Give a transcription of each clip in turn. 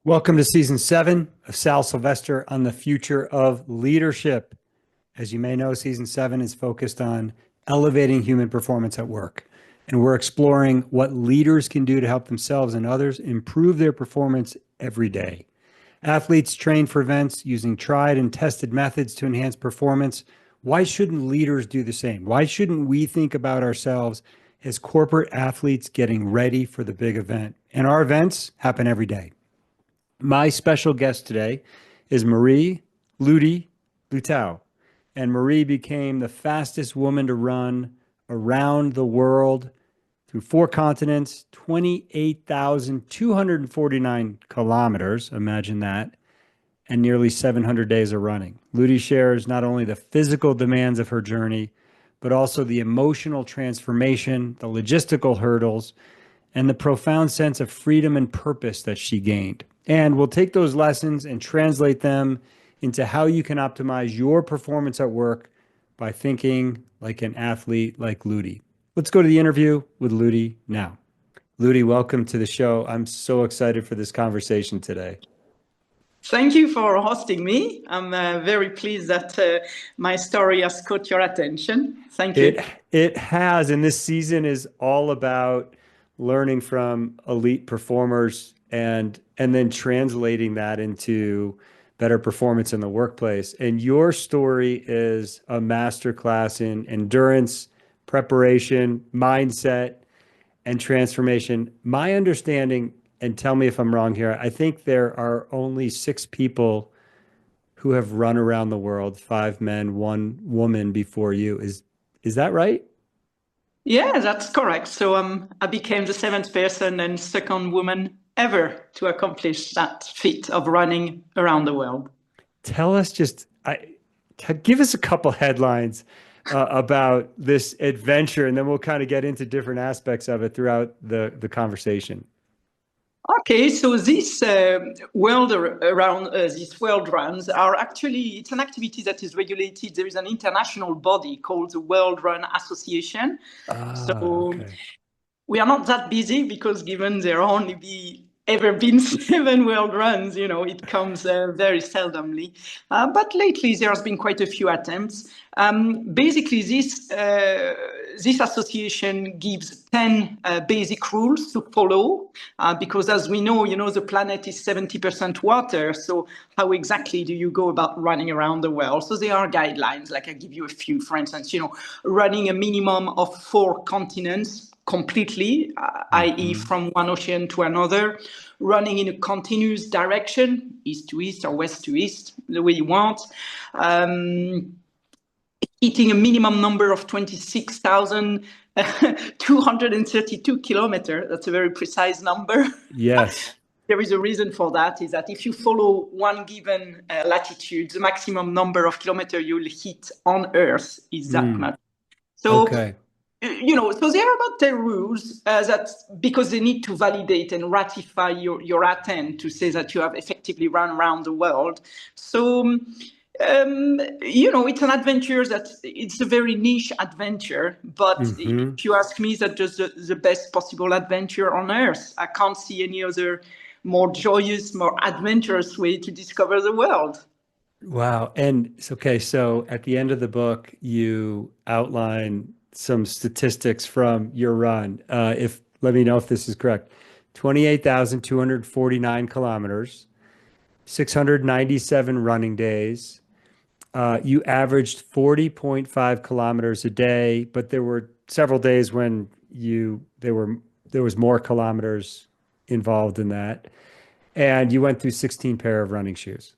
Welcome to season 7 of Sal Silvester on the future of leadership. As you may know, season 7 is focused on elevating human performance at work. And we're exploring what leaders can do to help themselves and others improve their performance every day. Athletes train for events using tried and tested methods to enhance performance. Why shouldn't leaders do the same? Why shouldn't we think about ourselves as corporate athletes getting ready for the big event? And our events happen every day. My special guest today is Lootie. And Marie became the fastest woman to run around the world through 4 continents, 28,249 kilometers, imagine that, and nearly 700 days of running. Lootie shares not only the physical demands of her journey, but also the emotional transformation, the logistical hurdles, and the profound sense of freedom and purpose that she gained. And we'll take those lessons and translate them into how you can optimize your performance at work by thinking like an athlete like Lootie. Let's go to the interview with Lootie now. Lootie, welcome to the show. I'm so excited for this conversation today. Thank you for hosting me. I'm very pleased that my story has caught your attention. Thank you. It has, and this season is all about learning from elite performers and then translating that into better performance in the workplace. And your story is a masterclass in endurance, preparation, mindset, and transformation. My understanding, and tell me if I'm wrong here, I think there are only 6 people who have run around the world, 5 men, 1 woman before you. Is that right? Yeah, that's correct. So I became the 7th person and 2nd woman ever to accomplish that feat of running around the world. Tell us give us a couple headlines about this adventure, and then we'll kind of get into different aspects of it throughout the conversation. Okay, so this world runs are actually, it's an activity that is regulated. There is an international body called the World Run Association. Okay. We are not that busy because given there only ever been 7 world runs, it comes very seldomly. But lately there has been quite a few attempts. Basically, this association gives 10 basic rules to follow because, as we know, the planet is 70% water. So how exactly do you go about running around the world? So there are guidelines, like I give you a few, for instance, running a minimum of 4 continents completely, i.e. from one ocean to another, running in a continuous direction, east to east or west to east, the way you want, hitting a minimum number of 26,232 kilometers. That's a very precise number. Yes. There is a reason for that, is that if you follow one given latitude, the maximum number of kilometers you'll hit on Earth is that much. So, okay. So there are about 10 rules that, because they need to validate and ratify your attempt to say that you have effectively run around the world. So, it's an adventure it's a very niche adventure, but if you ask me, that's just the best possible adventure on Earth. I can't see any other more joyous, more adventurous way to discover the world. Wow. And okay, so at the end of the book, you outline some statistics from your run. Let me know if this is correct. 28,249 kilometers, 697 running days. You averaged 40.5 kilometers a day, but there were several days when there was more kilometers involved in that. And you went through 16 pair of running shoes.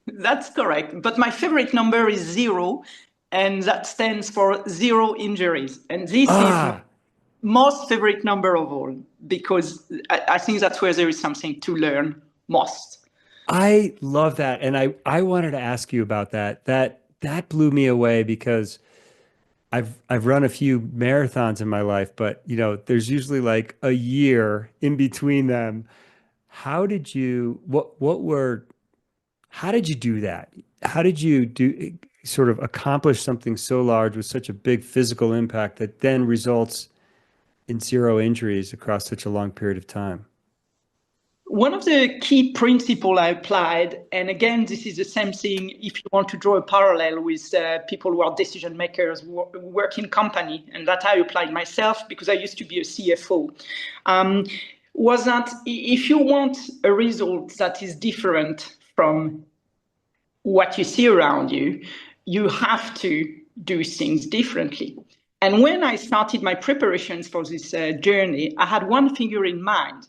That's correct. But my favorite number is 0, and that stands for 0 injuries. And this is my most favorite number of all, because I think that's where there is something to learn most. I love that. And I wanted to ask you about that. That blew me away because I've run a few marathons in my life, but there's usually like a year in between them. How did you do that? How did you sort of accomplish something so large with such a big physical impact that then results in 0 injuries across such a long period of time? One of the key principles I applied, and again, this is the same thing if you want to draw a parallel with people who are decision makers, who work in company, and that I applied myself because I used to be a CFO, was that if you want a result that is different from what you see around you, you have to do things differently. And when I started my preparations for this journey, I had one figure in mind.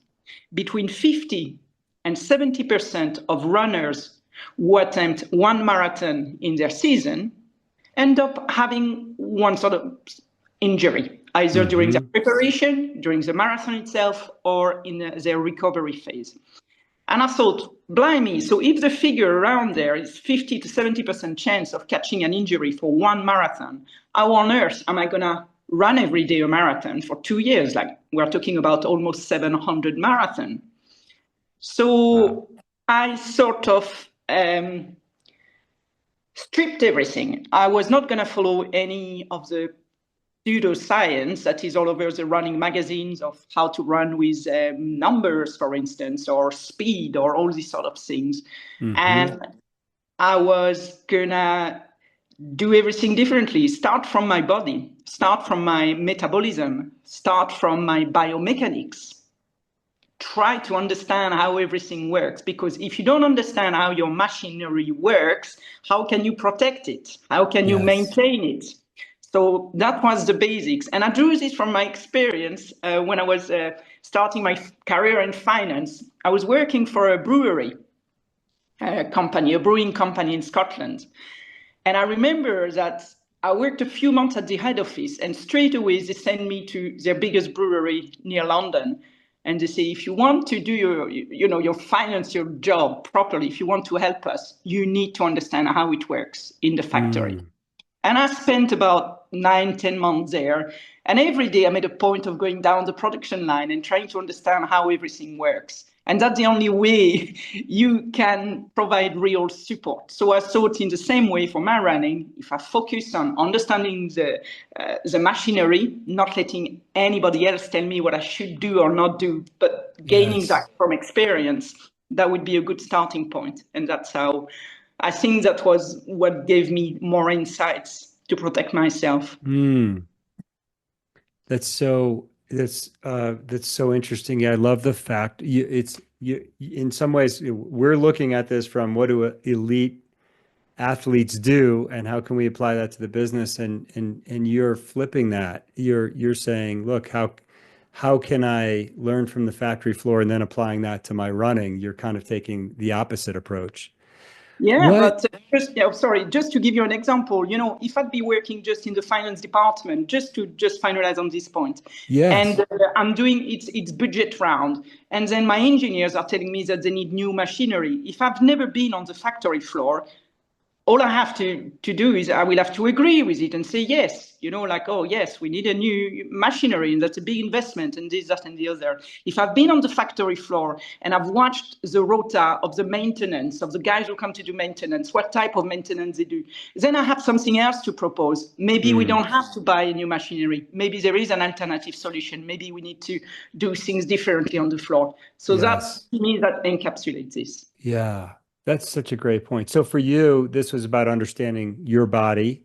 Between 50 and 70% of runners who attempt one marathon in their season end up having one sort of injury, either during their preparation, during the marathon itself, or in their recovery phase. And I thought, blimey, so if the figure around there is 50 to 70% chance of catching an injury for one marathon, how on earth am I going to run every day a marathon for 2 years? Like we're talking about almost 700 marathon. So I sort of stripped everything. I was not going to follow any of the pseudoscience that is all over the running magazines of how to run with numbers, for instance, or speed, or all these sort of things. And I was gonna do everything differently, start from my body, start from my metabolism, start from my biomechanics, try to understand how everything works, because if you don't understand how your machinery works, how can you protect it? How can you maintain it? So that was the basics. And I drew this from my experience when I was starting my career in finance. I was working for a brewery company, a brewing company in Scotland. And I remember that I worked a few months at the head office, and straight away they sent me to their biggest brewery near London. And they say, if you want to do your financial job properly, if you want to help us, you need to understand how it works in the factory. And I spent about 9-10 months there. And every day I made a point of going down the production line and trying to understand how everything works. And that's the only way you can provide real support. So I thought in the same way for my running, if I focus on understanding the machinery, not letting anybody else tell me what I should do or not do, but gaining that from experience, that would be a good starting point. And that's how I think that was what gave me more insights to protect myself. That's so interesting. Yeah, I love the fact in some ways we're looking at this from what do elite athletes do and how can we apply that to the business, and you're flipping that. You're saying, look, how can I learn from the factory floor and then applying that to my running? You're kind of taking the opposite approach. Yeah, but just to give you an example, if I'd be working just in the finance department, just to finalize on this point, and I'm doing it's budget round, and then my engineers are telling me that they need new machinery. If I've never been on the factory floor, all I have to do is I will have to agree with it and say yes, oh yes, we need a new machinery and that's a big investment and this, that, and the other. If I've been on the factory floor and I've watched the rota of the maintenance, of the guys who come to do maintenance, what type of maintenance they do, then I have something else to propose. Maybe we don't have to buy a new machinery. Maybe there is an alternative solution. Maybe we need to do things differently on the floor. So that, to me, that encapsulates this. Yeah. That's such a great point. So for you, this was about understanding your body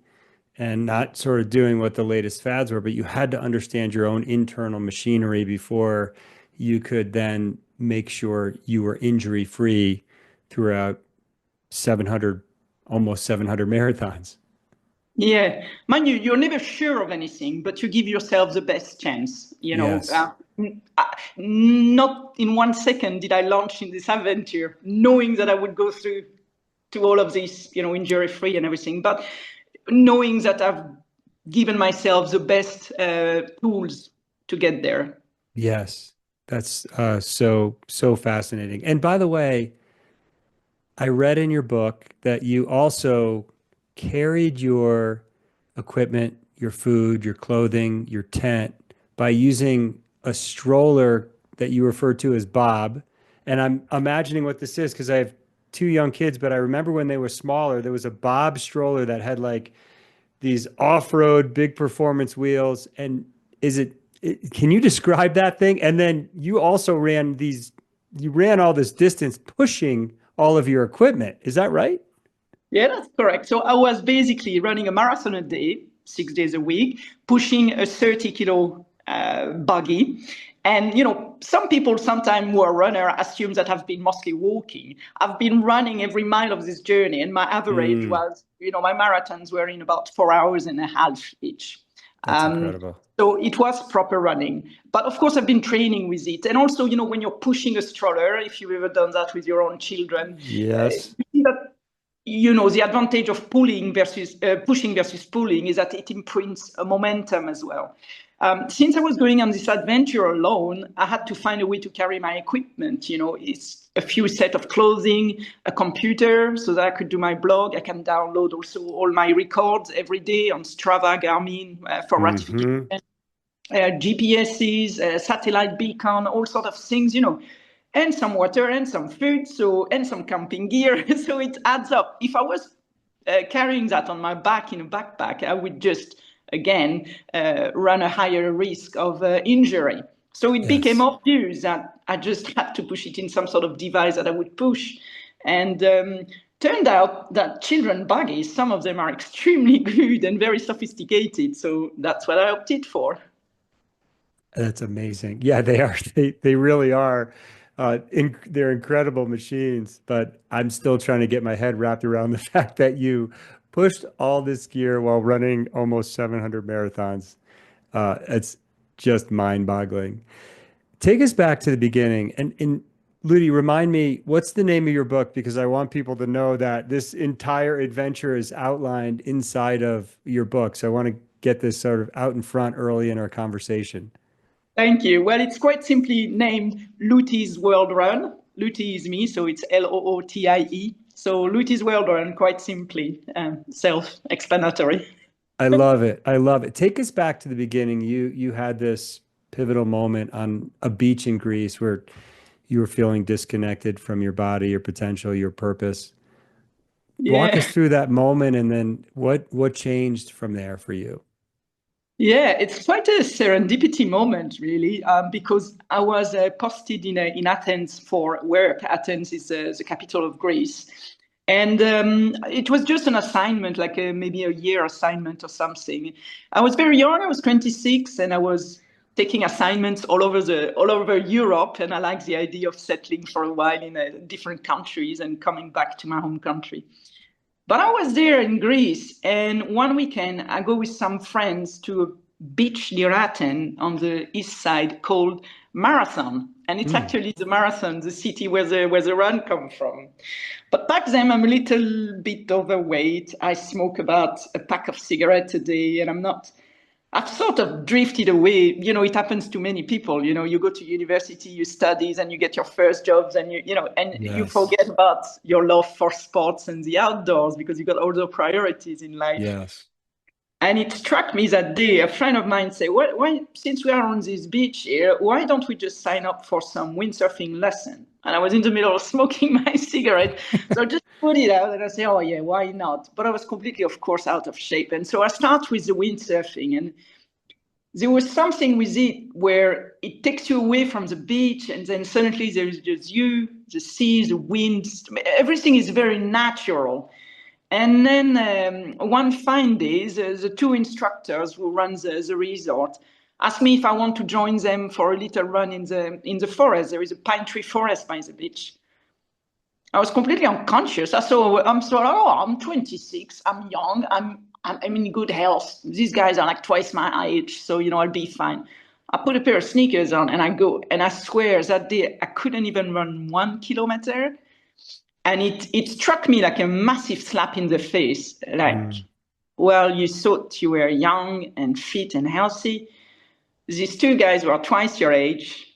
and not sort of doing what the latest fads were, but you had to understand your own internal machinery before you could then make sure you were injury free throughout almost 700 marathons. Yeah, mind you, you're never sure of anything, but you give yourself the best chance. Not in 1 second did I launch in this adventure, knowing that I would go through to all of this, injury free and everything, but knowing that I've given myself the best tools to get there. Yes, that's so fascinating. And by the way, I read in your book that you also carried your equipment, your food, your clothing, your tent by using a stroller that you referred to as Bob. And I'm imagining what this is because I have 2 young kids, but I remember when they were smaller, there was a Bob stroller that had like these off-road big performance wheels. And can you describe that thing? And then you also ran these you ran all this distance pushing all of your equipment. Is that right? Yeah, that's correct. So I was basically running a marathon a day, 6 days a week, pushing a 30-kilo buggy. And, some people sometimes who are runner assume that I've been mostly walking. I've been running every mile of this journey, and my average was, my marathons were in about 4 hours and a half each. That's incredible. So it was proper running. But of course, I've been training with it. And also, when you're pushing a stroller, if you've ever done that with your own children, Yes. you see that the advantage of pushing versus pulling is that it imprints a momentum as well. Since I was going on this adventure alone, I had to find a way to carry my equipment. It's a few set of clothing, a computer so that I could do my blog. I can download also all my records every day on Strava, Garmin for ratification, GPSs, satellite beacon, all sort of things, and some water and some food, and some camping gear. So it adds up. If I was carrying that on my back in a backpack, I would just, again, run a higher risk of injury. So it became obvious that I just had to push it in some sort of device that I would push. And turned out that children buggies, some of them are extremely good and very sophisticated. So that's what I opted for. That's amazing. Yeah, they are. They really are. They're incredible machines, but I'm still trying to get my head wrapped around the fact that you pushed all this gear while running almost 700 marathons. It's just mind-boggling. Take us back to the beginning. And Lootie, remind me, what's the name of your book? Because I want people to know that this entire adventure is outlined inside of your book. So I want to get this sort of out in front early in our conversation. Thank you. Well, it's quite simply named Lootie's World Run. Lootie is me, so it's Lootie. So Lootie's World Run, quite simply, self-explanatory. I love it. I love it. Take us back to the beginning. You had this pivotal moment on a beach in Greece where you were feeling disconnected from your body, your potential, your purpose. Walk us through that moment, and then what changed from there for you? Yeah, it's quite a serendipity moment, really, because I was posted in Athens for work. Athens is the capital of Greece. And it was just an assignment, like maybe a year assignment or something. I was very young. I was 26, and I was taking assignments all over Europe. And I like the idea of settling for a while in different countries and coming back to my home country. But I was there in Greece, and one weekend I go with some friends to a beach near Athens on the east side called Marathon. And it's actually the Marathon, the city where the run comes from. But back then I'm a little bit overweight. I smoke about a pack of cigarettes a day, and I've sort of drifted away. It happens to many people. You go to university, you study, and you get your first jobs, and you forget about your love for sports and the outdoors because you got other priorities in life. Yes. And it struck me that day, a friend of mine said, why, since we are on this beach here, why don't we just sign up for some windsurfing lesson? And I was in the middle of smoking my cigarette. So I just put it out and I said, oh yeah, why not? But I was completely, of course, out of shape. And so I start with the windsurfing, and there was something with it where it takes you away from the beach, and then suddenly there is just you, the sea, the wind, everything is very natural. And then one fine day, the two instructors who run the resort asked me if I want to join them for a little run in the forest. There is a pine tree forest by the beach. I was completely unconscious. I'm 26, I'm young, I'm in good health. These guys are like twice my age, so I'll be fine. I put a pair of sneakers on and I go, and I swear that day I couldn't even run 1 kilometer. And it struck me like a massive slap in the face. Like, well, you thought you were young and fit and healthy. These two guys were twice your age.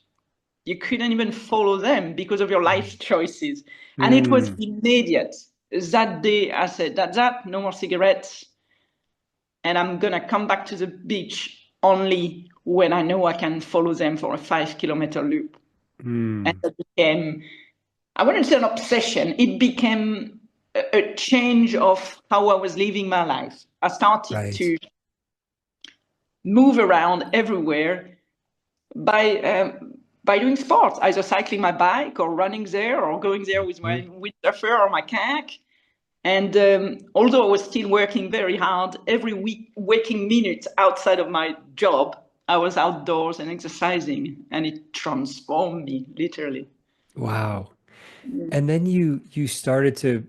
You couldn't even follow them because of your life choices. And it was immediate. That day, I said, that's that, no more cigarettes. And I'm going to come back to the beach only when I know I can follow them for a 5-kilometer loop. And that became, I wouldn't say an obsession. It became a change of how I was living my life. I started to move around everywhere by by doing sports, either cycling my bike or running there or going there with my windsurfer or my kayak. And although I was still working very hard, every week, waking minute outside of my job, I was outdoors and exercising, and it transformed me, literally. Wow. And then you started to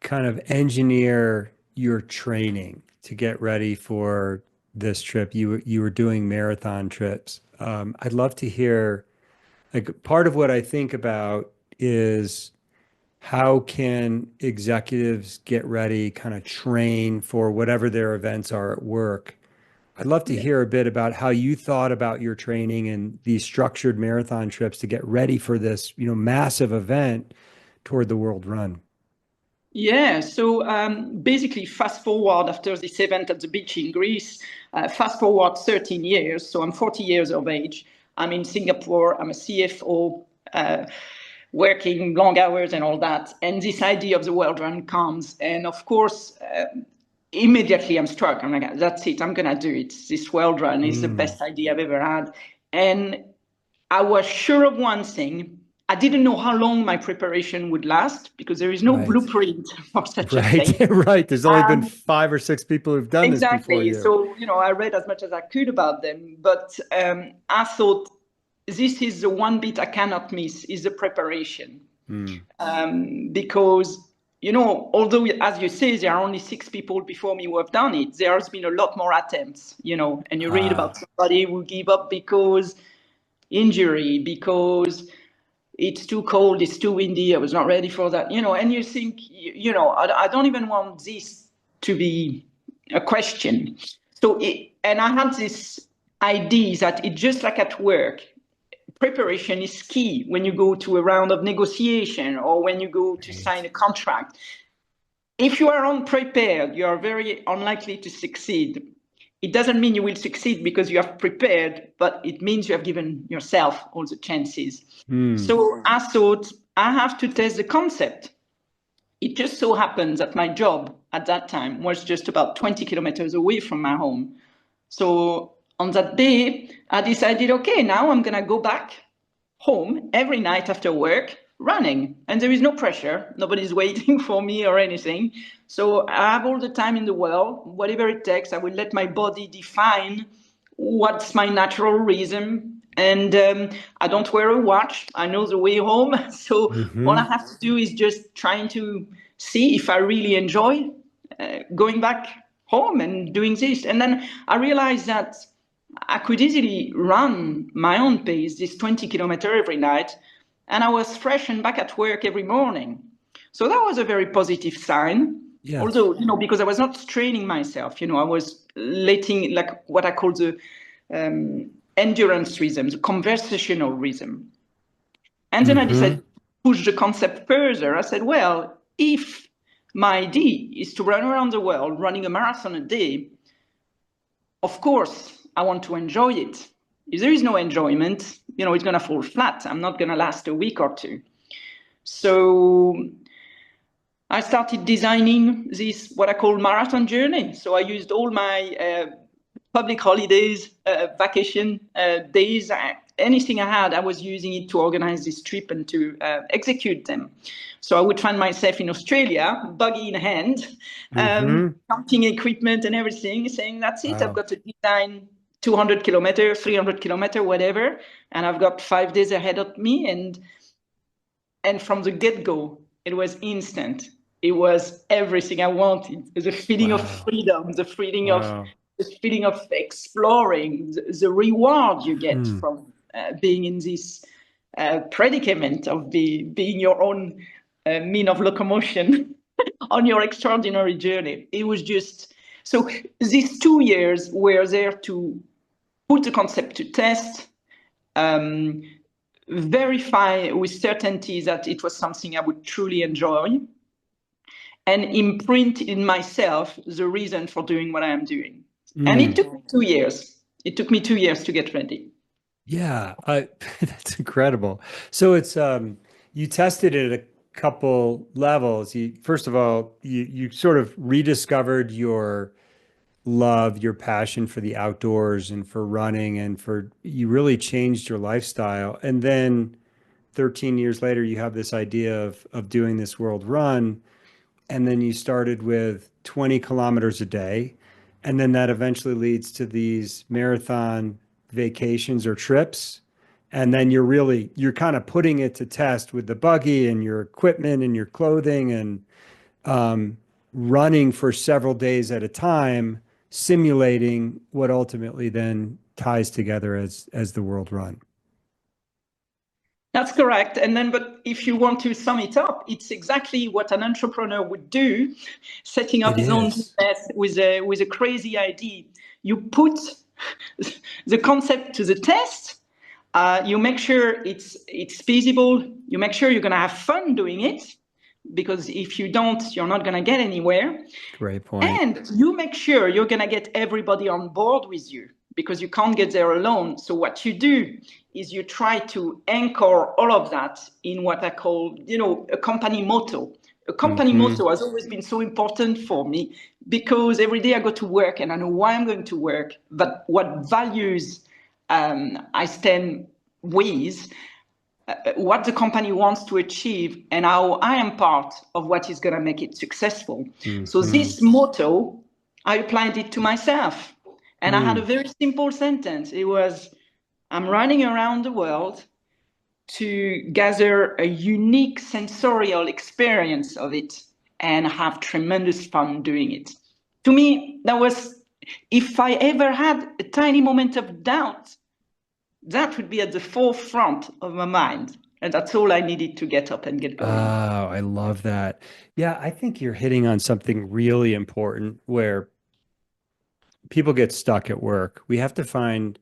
kind of engineer your training to get ready for this trip. You were doing marathon trips. I'd love to hear, like, part of what I think about is how can executives get ready, kind of train for whatever their events are at work. I'd love to Yeah. hear a bit about how you thought about your training and these structured marathon trips to get ready for this, massive event toward the World Run. Yeah, so basically, fast forward after this event at the beach in Greece, fast forward 13 years. So I'm 40 years of age. I'm in Singapore. I'm a CFO, working long hours and all that. And this idea of the world run comes. And of course, immediately I'm struck. I'm like, that's it. I'm going to do it. This world run is the best idea I've ever had. And I was sure of one thing. I didn't know how long my preparation would last because there is no Right. blueprint for such a Right. thing. Right. There's only been 5 or 6 people who've done this before Exactly. you. So, I read as much as I could about them, but I thought this is the one bit I cannot miss is the preparation. Because, although, as you say, there are only 6 people before me who have done it, there has been a lot more attempts, and you read about somebody who gave up because injury, because it's too cold, it's too windy, I was not ready for that, and you think, I don't even want this to be a question. So, and I had this idea that it's just like at work, preparation is key when you go to a round of negotiation or when you go to sign a contract. If you are unprepared, you are very unlikely to succeed. It doesn't mean you will succeed because you have prepared, but it means you have given yourself all the chances. So I thought I have to test the concept. It just so happens that my job at that time was just about 20 kilometers away from my home. So on that day, I decided, okay, now I'm going to go back home every night after work running, and there is no pressure. Nobody's waiting for me or anything. So I have all the time in the world, whatever it takes. I will let my body define what's my natural rhythm. And I don't wear a watch. I know the way home. So all I have to do is just trying to see if I really enjoy going back home and doing this. And then I realized that I could easily run my own pace, this 20 kilometer every night, and I was fresh and back at work every morning. So that was a very positive sign. Yes. Although, because I was not straining myself, I was letting, like, what I call the endurance rhythm, the conversational rhythm. And then I decided to push the concept further. I said, well, if my idea is to run around the world running a marathon a day, of course, I want to enjoy it. If there is no enjoyment, it's going to fall flat. I'm not going to last a week or two. So I started designing this, what I call marathon journey. So I used all my public holidays, vacation days, anything I had, I was using it to organize this trip and to execute them. So I would find myself in Australia, buggy in hand, counting equipment and everything, saying, that's it, I've got to design 200 kilometers, 300 kilometers, whatever, and I've got 5 days ahead of me. And from the get-go, it was instant. It was everything I wanted. The feeling of freedom, the feeling of exploring, the reward you get from being in this predicament of being your own mean of locomotion on your extraordinary journey. It was just, so these 2 years were there to put the concept to test, verify with certainty that it was something I would truly enjoy, and imprint in myself the reason for doing what I am doing. And it took me 2 years. It took me 2 years to get ready. Yeah, that's incredible. So it's you tested it at a couple levels. First of all, you sort of rediscovered your love, your passion for the outdoors and for running and for you really changed your lifestyle. And then 13 years later, you have this idea of doing this world run. And then you started with 20 kilometers a day. And then that eventually leads to these marathon vacations or trips. And then you're kind of putting it to test with the buggy and your equipment and your clothing and um, running for several days at a time, simulating what ultimately then ties together as the world run. That's correct. And then, but if you want to sum it up, it's exactly what an entrepreneur would do, setting up It his own is. business with a crazy idea. You put the concept to the test. You make sure it's feasible. You make sure you're going to have fun doing it, because if you don't, you're not going to get anywhere. Great point. And you make sure you're going to get everybody on board with you, because you can't get there alone. So what you do is you try to anchor all of that in what I call, a company motto. A company Mm-hmm. motto has always been so important for me, because every day I go to work and I know why I'm going to work, but what values I stand with, what the company wants to achieve, and how I am part of what is going to make it successful. So Mm-hmm. this motto, I applied it to myself. And I had a Mm. very simple sentence. It was, I'm running around the world to gather a unique sensorial experience of it and have tremendous fun doing it. To me, that was, if I ever had a tiny moment of doubt, that would be at the forefront of my mind. And that's all I needed to get up and get Oh, going. I love that. Yeah, I think you're hitting on something really important where people get stuck at work. We have to find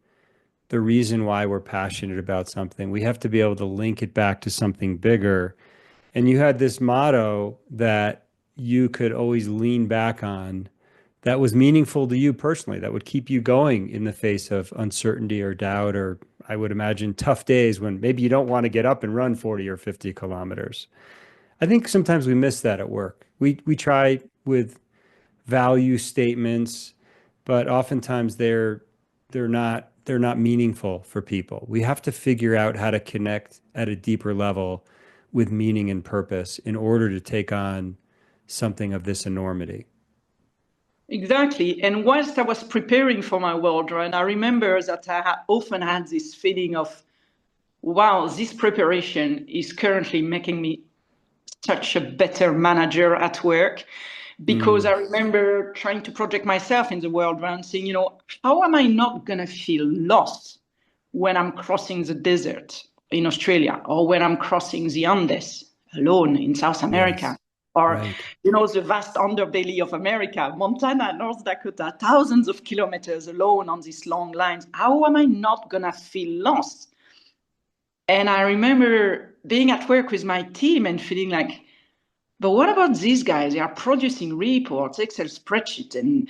the reason why we're passionate about something. We have to be able to link it back to something bigger. And you had this motto that you could always lean back on that was meaningful to you personally, that would keep you going in the face of uncertainty or doubt, or I would imagine tough days when maybe you don't want to get up and run 40 or 50 kilometers. I think sometimes we miss that at work. We try with value statements, but oftentimes they're not meaningful for people. We have to figure out how to connect at a deeper level with meaning and purpose in order to take on something of this enormity. Exactly. And whilst I was preparing for my world run, I remember that often had this feeling of, wow, this preparation is currently making me such a better manager at work, because Mm, I remember trying to project myself in the world run, saying, how am I not going to feel lost when I'm crossing the desert in Australia, or when I'm crossing the Andes alone in South America, yes, or, right. the vast underbelly of America, Montana, North Dakota, thousands of kilometers alone on these long lines. How am I not going to feel lost? And I remember being at work with my team and feeling like, but what about these guys? They are producing reports, Excel spreadsheets, and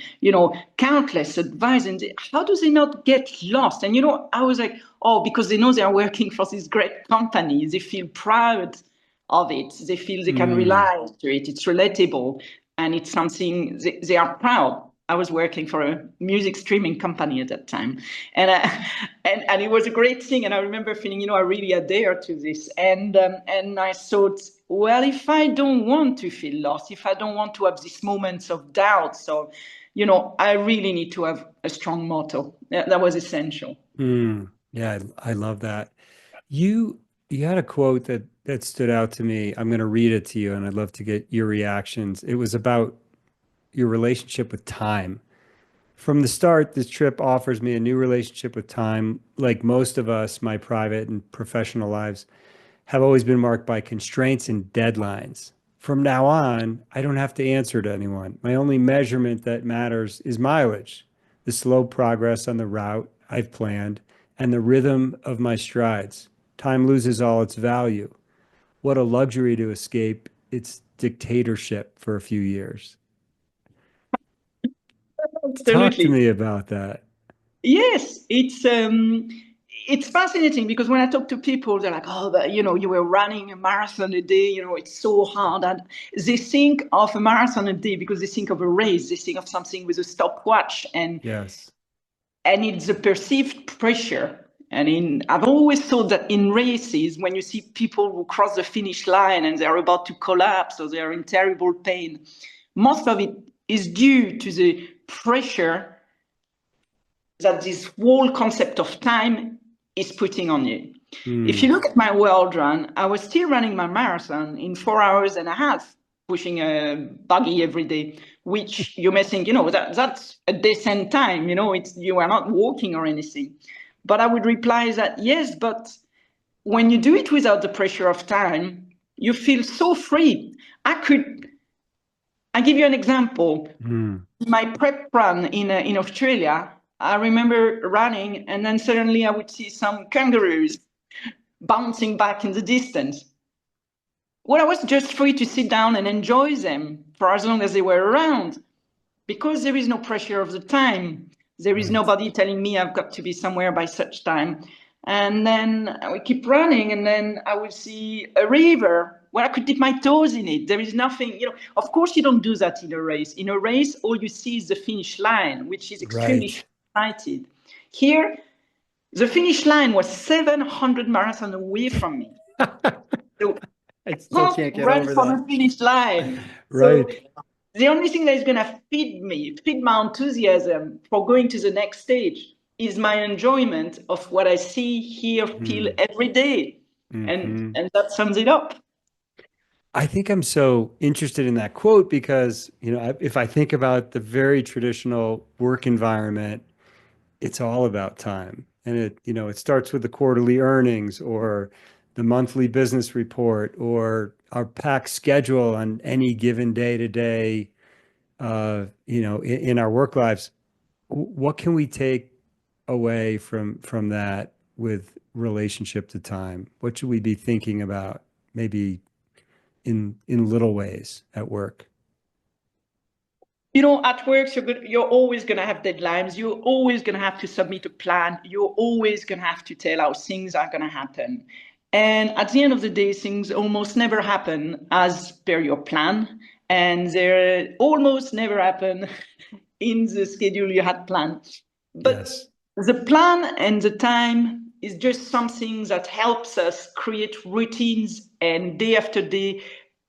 countless advice. And how do they not get lost? And I was like, oh, because they know they are working for this great company. They feel proud of it. They feel they can Mm, rely on it. It's relatable, and it's something they are proud. I was working for a music streaming company at that time, and and it was a great thing. And I remember feeling, I really adhere to this. And I thought, well, if I don't want to feel lost, if I don't want to have these moments of doubt, so I really need to have a strong motto. That was essential. yeah, I love that. You you had a quote that stood out to me. I'm going to read it to you, and I'd love to get your reactions. It was about your relationship with time. From the start, this trip offers me a new relationship with time. Like most of us, my private and professional lives have always been marked by constraints and deadlines. From now on, I don't have to answer to anyone. My only measurement that matters is mileage, the slow progress on the route I've planned, and the rhythm of my strides. Time loses all its value. What a luxury to escape its dictatorship for a few years. Talk to Absolutely. me about that. Yes, it's it's fascinating because when I talk to people, they're like, oh, but you were running a marathon a day, it's so hard. And they think of a marathon a day because they think of a race, they think of something with a stopwatch, and Yes. it's a perceived pressure. And I've always thought that in races, when you see people who cross the finish line and they're about to collapse or they're in terrible pain, most of it is due to the pressure that this whole concept of time is putting on you. If you look at my world run, I was still running my marathon in 4 hours and a half, pushing a buggy every day, which you may think, that's a decent time, you are not walking or anything. But I would reply that, yes, but when you do it without the pressure of time, you feel so free. I'll give you an example. My prep run in Australia, I remember running, and then suddenly I would see some kangaroos bouncing back in the distance. Well, I was just free to sit down and enjoy them for as long as they were around, because there is no pressure of the time. There is nobody telling me I've got to be somewhere by such time. And then I would keep running, and then I would see a river where I could dip my toes in it. There is nothing, of course you don't do that in a race. In a race, all you see is the finish line, which is extremely short-sighted. Here, the finish line was 700 marathons away from me. So I still can't get run over from that. the finish line. Right. So the only thing that is going to feed my enthusiasm for going to the next stage is my enjoyment of what I see, hear, feel every day. And that sums it up. I think I'm so interested in that quote because, if I think about the very traditional work environment, it's all about time. And it starts with the quarterly earnings or the monthly business report or our packed schedule on any given day to day, in our work lives. What can we take away from that with relationship to time? What should we be thinking about maybe in little ways at work? At work, you're always going to have deadlines. You're always going to have to submit a plan. You're always going to have to tell how things are going to happen. And at the end of the day, things almost never happen as per your plan. And they almost never happen in the schedule you had planned. But the plan and the time is just something that helps us create routines and day after day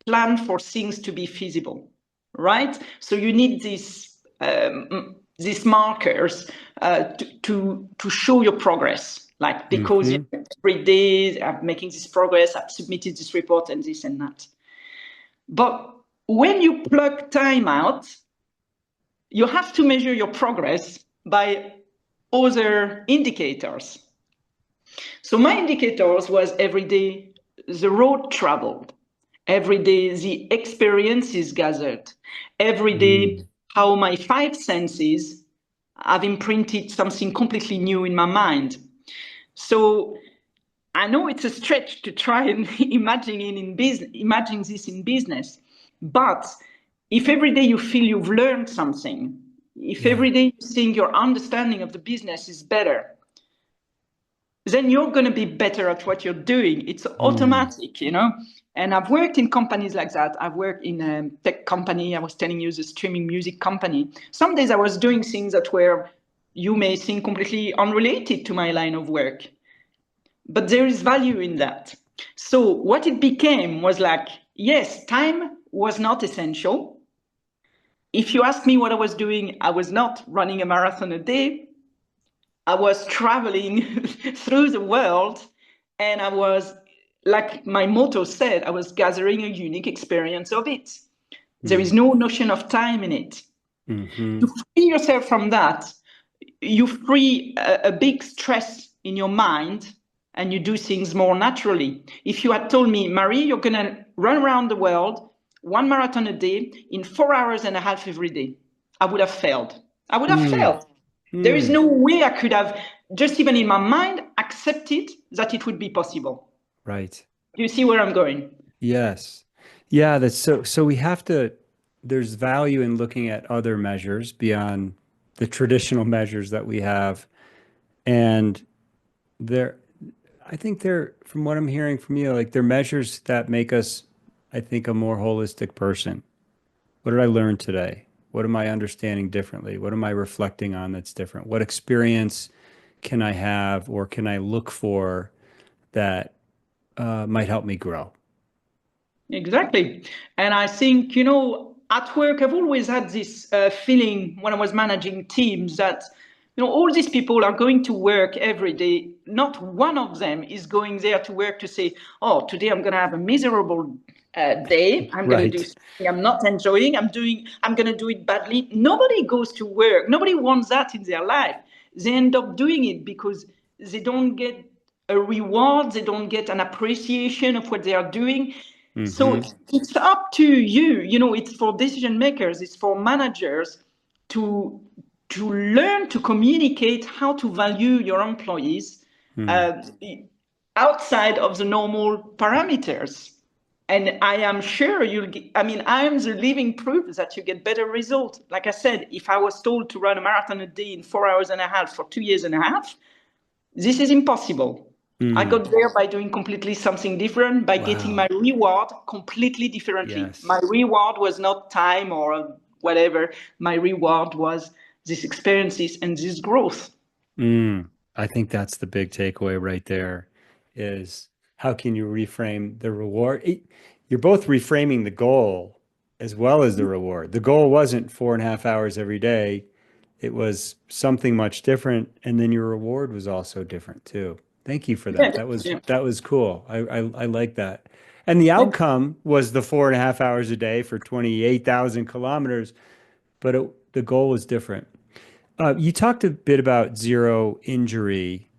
plan for things to be feasible, right? So you need these markers to show your progress, like because every day I'm making this progress, I've submitted this report and this and that. But when you plug time out, you have to measure your progress by other indicators. So my indicators was every day the road traveled, every day the experiences gathered, every day how my five senses have imprinted something completely new in my mind. So I know it's a stretch to try and imagine this in business, but if every day you feel you've learned something, if every day you think your understanding of the business is better, then you're going to be better at what you're doing. It's automatic, And I've worked in companies like that. I've worked in a tech company. I was telling you, the streaming music company. Some days I was doing things that were, you may think, completely unrelated to my line of work. But there is value in that. So what it became was like, yes, time was not essential. If you ask me what I was doing, I was not running a marathon a day. I was traveling through the world, and I was, like my motto said, I was gathering a unique experience of it. There is no notion of time in it. To free yourself from that, you free a big stress in your mind, and you do things more naturally. If you had told me, Marie, you're going to run around the world, 1 marathon a day, in 4 hours and a half every day, I would have failed. I would have failed. There is no way I could have, just even in my mind, accepted that it would be possible. Right. You see where I'm going? Yes. Yeah, that's so we have to, there's value in looking at other measures beyond the traditional measures that we have. And they're, I think they're, from what I'm hearing from you, like they're measures that make us, I think, a more holistic person. What did I learn today? What am I understanding differently? What am I reflecting on that's different? What experience can I have or can I look for that might help me grow? Exactly. And I think, you know, at work, I've always had this feeling when I was managing teams that, you know, all these people are going to work every day. Not one of them is going there to work to say, oh, today I'm going to have a miserable day. I'm going to do Right. something I'm not enjoying. I'm going to do it badly. Nobody goes to work. Nobody wants that in their life. They end up doing it because they don't get a reward. They don't get an appreciation of what they are doing. So Mm-hmm. it's up to you. You know, it's for decision makers, it's for managers to learn to communicate how to value your employees Mm. uh, outside of the normal parameters. And I am sure you'll get, I mean, I am the living proof that you get better results. Like I said, if I was told to run a marathon a day in 4 hours and a half for 2 years and a half, this is impossible. I Mm. got there by doing completely something different, by getting my Wow. reward completely differently. My Yes. reward was not time or whatever. My reward was these experiences and this growth. Mm. I think that's the big takeaway right there is how can you reframe the reward? You're both reframing the goal as well as the reward. The goal wasn't 4.5 hours every day. It was something much different. And then your reward was also different too. Thank you for Yeah, that. yeah. That was cool. I like that. And the outcome was the 4.5 hours a day for 28,000 kilometers, but the goal was different. You talked a bit about zero injury.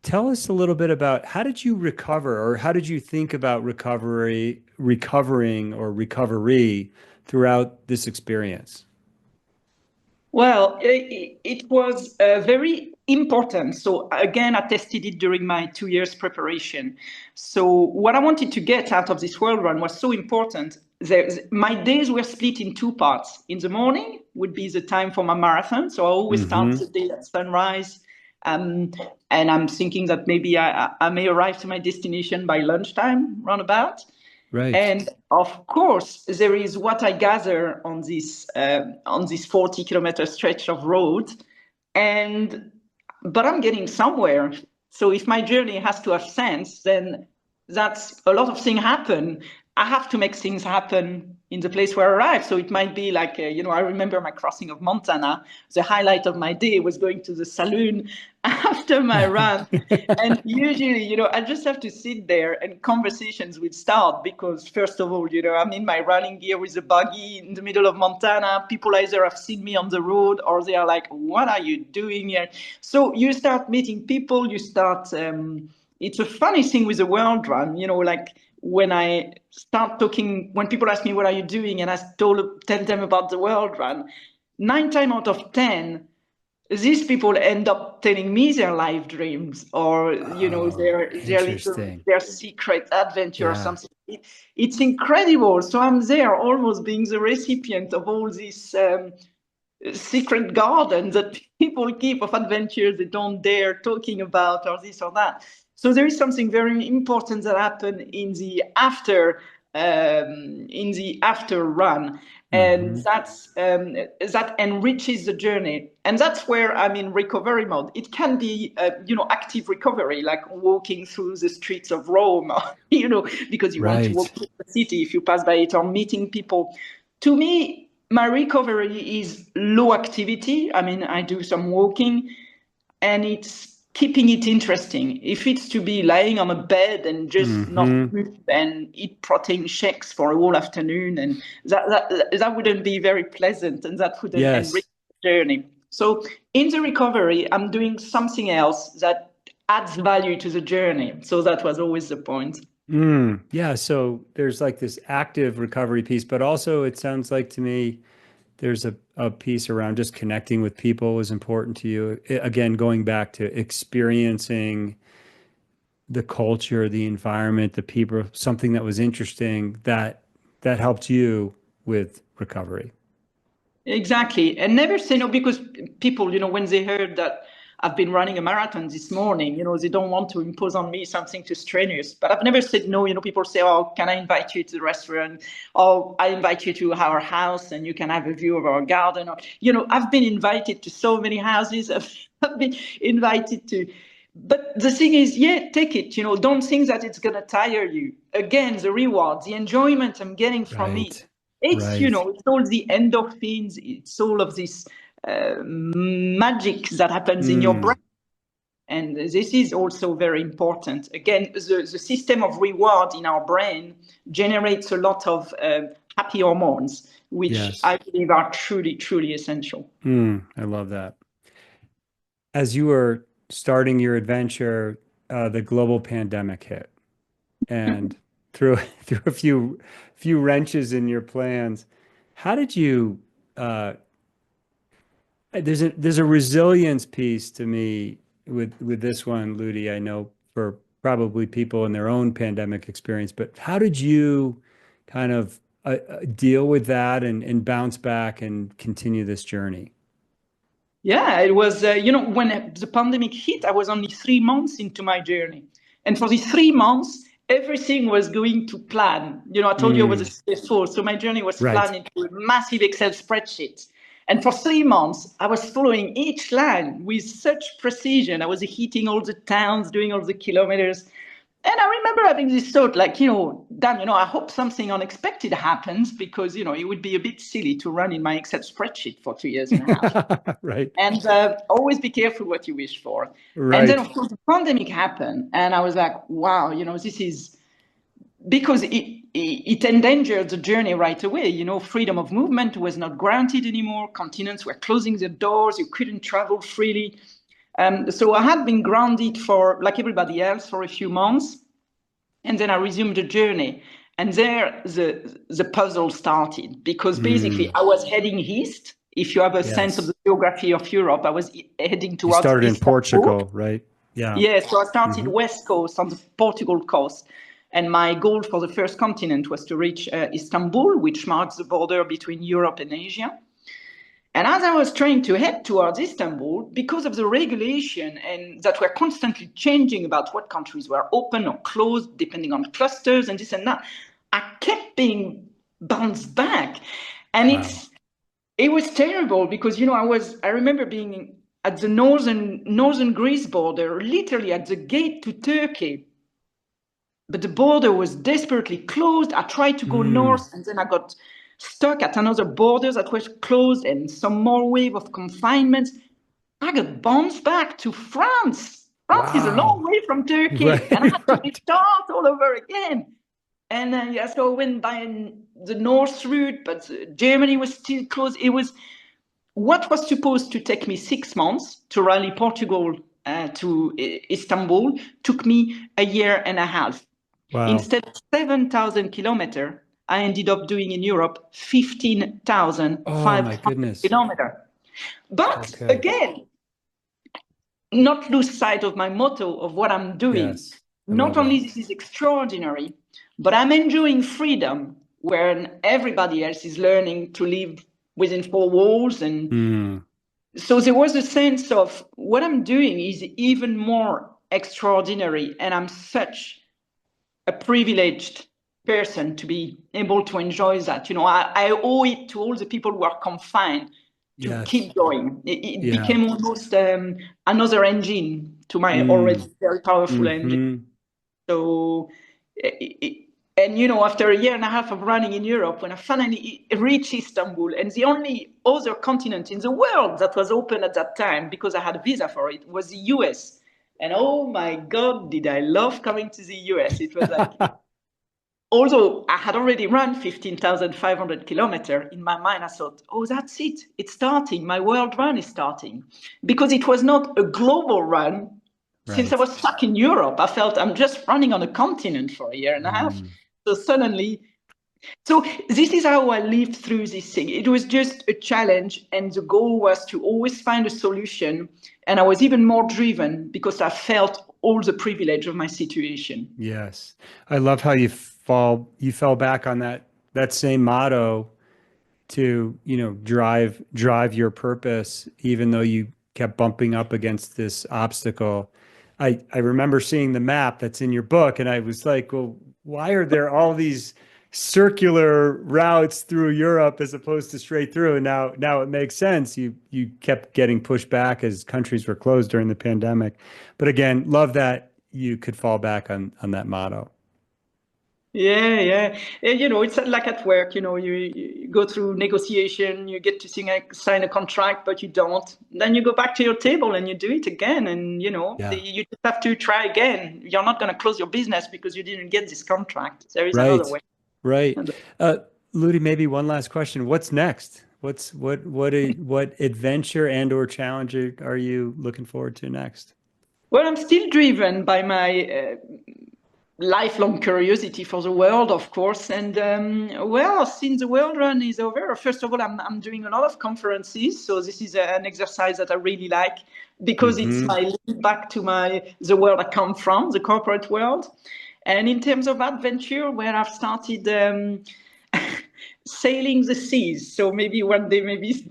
Tell us a little bit about how did you recover or how did you think about recovering or recovery throughout this experience? Well, it was very important. So again, I tested it during my 2 years preparation. So what I wanted to get out of this world run was so important. My days were split in two parts. In the morning would be the time for my marathon. So I always start Mm-hmm. the day at sunrise. Um, and I'm thinking that maybe I may arrive to my destination by lunchtime, roundabout. Right. And of course, there is what I gather on this 40-kilometer stretch of road, and but I'm getting somewhere. So if my journey has to have sense, then that's a lot of things happen. I have to make things happen in the place where I arrive. So it might be like, you know, I remember my crossing of Montana. The highlight of my day was going to the saloon after my run. And usually, you know, I just have to sit there and conversations would start because, first of all, you know, I'm in my running gear with a buggy in the middle of Montana. People either have seen me on the road or they are like, what are you doing here? So you start meeting people, you start, it's a funny thing with the world run, you know, like when I start talking, when people ask me, what are you doing? And I tell them about the world run, 9 times out of 10, these people end up telling me their life dreams or you know Oh, interesting. their secret adventure or Yeah. something. It's incredible. So I'm there almost being the recipient of all these secret garden that people keep of adventures they don't dare talking about or this or that. So there is something very important that happened in the after run, and Mm-hmm. that enriches the journey, and that's where I'm in recovery mode. It can be you know, active recovery, like walking through the streets of Rome, you know, because you want to walk Right. through the city if you pass by it, or meeting people. To me, my recovery is low activity. I mean, I do some walking and it's keeping it interesting. If it's to be lying on a bed and just not Mm-hmm. move and eat protein shakes for a whole afternoon, and that wouldn't be very pleasant and that wouldn't enrich Yes. the journey. So in the recovery, I'm doing something else that adds value to the journey. So that was always the point. Yeah. So there's like this active recovery piece, but also it sounds like to me there's a piece around just connecting with people was important to you. Again, going back to experiencing the culture, the environment, the people, something that was interesting that helped you with recovery. Exactly. And never say no, because people, you know, when they heard that I've been running a marathon this morning. They don't want to impose on me something too strenuous, but I've never said no. People say, oh, can I invite you to the restaurant? Or I invite you to our house and you can have a view of our garden. Or, I've been invited to so many houses. I've been invited to, but the thing is, take it, don't think that it's going to tire you. Again, the reward, the enjoyment I'm getting from it. It's, Right. it's all the endorphins, it's all of this magic that happens in your brain. And this is also very important. Again, the system of reward in our brain generates a lot of happy hormones, which I believe are truly, truly essential. I love that. As you were starting your adventure, the global pandemic hit and threw a few wrenches in your plans. How did you there's a resilience piece to me with this one, Lootie. I know for probably people in their own pandemic experience, but how did you kind of deal with that and bounce back and continue this journey? Yeah, it was, when the pandemic hit, I was only 3 months into my journey. And for these 3 months, everything was going to plan. I told you I was a CFO, so my journey was planned into a massive Excel spreadsheet. And for 3 months, I was following each line with such precision. I was hitting all the towns, doing all the kilometers. And I remember having this thought, like, Dan, I hope something unexpected happens because, it would be a bit silly to run in my Excel spreadsheet for 2 years and a half. Right. And always be careful what you wish for. Right. And then, of course, the pandemic happened. And I was like, wow, this is because it endangered the journey right away. Freedom of movement was not granted anymore. Continents were closing their doors. You couldn't travel freely. So I had been grounded for, like everybody else, for a few months. And then I resumed the journey. And there the puzzle started because basically I was heading east. If you have a sense of the geography of Europe, I was heading towards You started in Istanbul. Portugal, right? Yeah. Yeah, so I started west coast on the Portugal coast. And my goal for the first continent was to reach Istanbul, which marks the border between Europe and Asia. And as I was trying to head towards Istanbul, because of the regulation and that were constantly changing about what countries were open or closed, depending on clusters and this and that, I kept being bounced back. And it was terrible because, I remember being at the northern Greece border, literally at the gate to Turkey. But the border was desperately closed. I tried to go north and then I got stuck at another border that was closed and some more wave of confinement. I got bounced back to France. France is a long way from Turkey. And I had to restart all over again. And so I went by the north route, but Germany was still closed. It was what was supposed to take me 6 months to rally Portugal to Istanbul, took me a year and a half. Wow. Instead of 7,000 kilometers, I ended up doing in Europe 15,500 kilometers. But again, not lose sight of my motto of what I'm doing. Yes, not only this is extraordinary, but I'm enjoying freedom when everybody else is learning to live within four walls. And so there was a sense of what I'm doing is even more extraordinary. And I'm such a privileged person to be able to enjoy that. I owe it to all the people who are confined to keep going. It became almost another engine to my already very powerful engine. So, after a year and a half of running in Europe, when I finally reached Istanbul, and the only other continent in the world that was open at that time, because I had a visa for it, was the US. And oh my God, did I love coming to the US. It was like, although I had already run 15,500 kilometers, in my mind I thought, oh, that's it. It's starting. My world run is starting. Because it was not a global run. Right. Since I was stuck in Europe, I felt I'm just running on a continent for a year and a half. So suddenly, this is how I lived through this thing. It was just a challenge. And the goal was to always find a solution. And I was even more driven because I felt all the privilege of my situation. Yes. I love how you fell back on that same motto to, drive your purpose, even though you kept bumping up against this obstacle. I remember seeing the map that's in your book, and I was like, well, why are there all these circular routes through Europe as opposed to straight through? And now it makes sense. You kept getting pushed back as countries were closed during the pandemic. But again, love that you could fall back on that motto. Yeah, yeah. You know, it's like at work, you go through negotiation, you get to sign a contract, but you don't. Then you go back to your table and you do it again. And, Yeah. you just have to try again. You're not going to close your business because you didn't get this contract. There is another Right. way. Right. And, Lootie, maybe one last question. What's next? What adventure and or challenge are you looking forward to next? well, I'm still driven by my lifelong curiosity for the world, of course. And well, since the world run is over, first of all, I'm doing a lot of conferences. So this is an exercise that I really like because it's Hmm. my link back to the world I come from, the corporate world. And in terms of adventure, where I've started sailing the seas. So maybe one day, maybe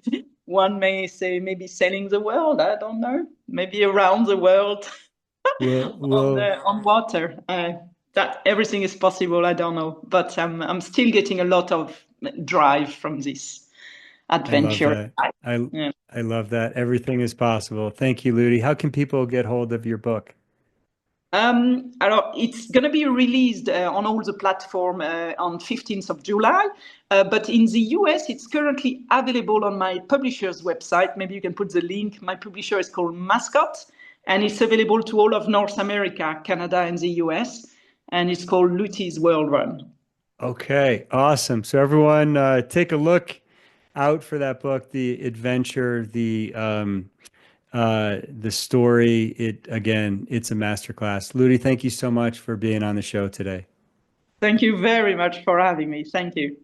one may say maybe sailing the world. I don't know. Maybe around the world on water. That everything is possible. I don't know, but I'm still getting a lot of drive from this I love adventure. that. I Yeah. I love that. Everything is possible. Thank you, Lootie. How can people get hold of your book? Alors, it's going to be released on all the platform on 15th of July, but in the US, it's currently available on my publisher's website. Maybe you can put the link. My publisher is called Mascot, and it's available to all of North America, Canada, and the US, and it's called Lootie's World Run. Okay, awesome. So everyone, take a look out for that book, the adventure, the story. It again, it's a masterclass. Lootie, thank you so much for being on the show today. Thank you very much for having me. Thank you.